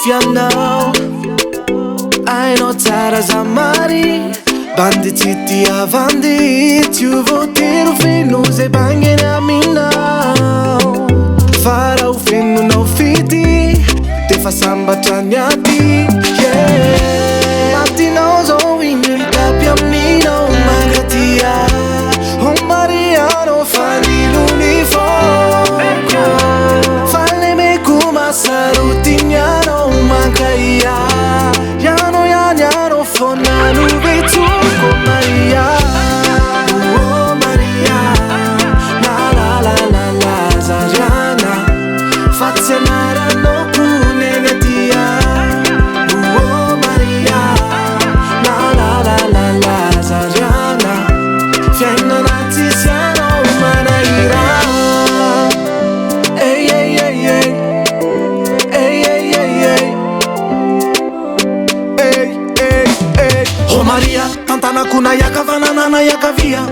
fianao ainao tsara za mary bandy tsy diavandy tsy ho voatery feno zay bagneny aminao fa raha ho fenonao fity defa sambatra ny aty matinao zao inilitapy aminao mangatia o mariano fanilony foko falemeko masarotiniano mankaia yano yanyano fonano vetsoko maria oh maria la la la la la zariana fazianarano kunenetia oh maria la la la la la zariana fiainanaty siano manaira hey hey hey hey hey hey hey hey hey hey oh maria tantanako na yakavanana na yakavia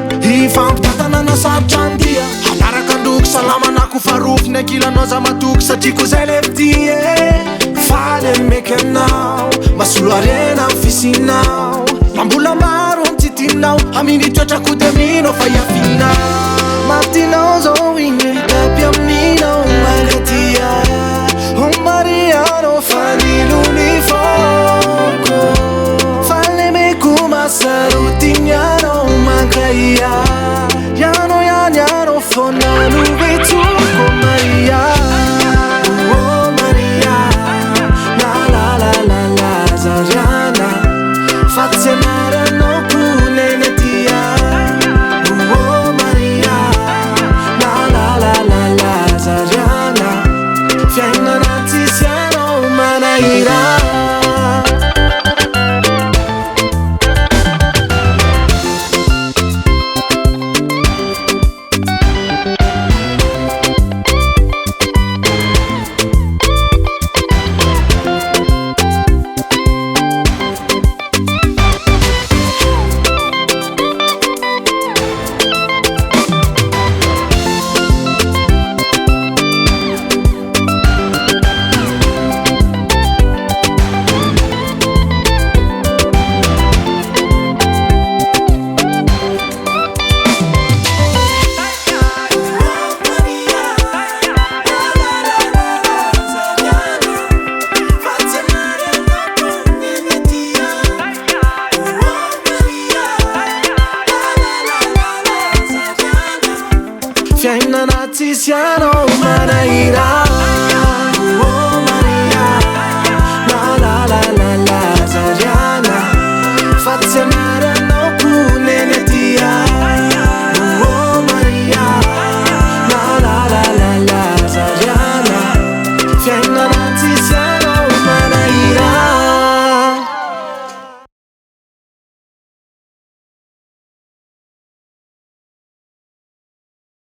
ifampitantanana sarotra andia anaraka andoko salamanako farofiny ankilanao za matoky satria ko zay levitie faly meky aminao masolo arena ny fisinao mambola maro ny tsy timinao aminy trotrako de aminao fa iafinao matinao zao inilitapy aminao mangatia o mariano fanilony foko falemeko masarotiniano mankaia yano yanyano fonano vetsoko maria oh maria la la la la la zariana fazianarano kunenetia oh maria la la la la la zariana fiainanaty siano manaira fiainanaty siano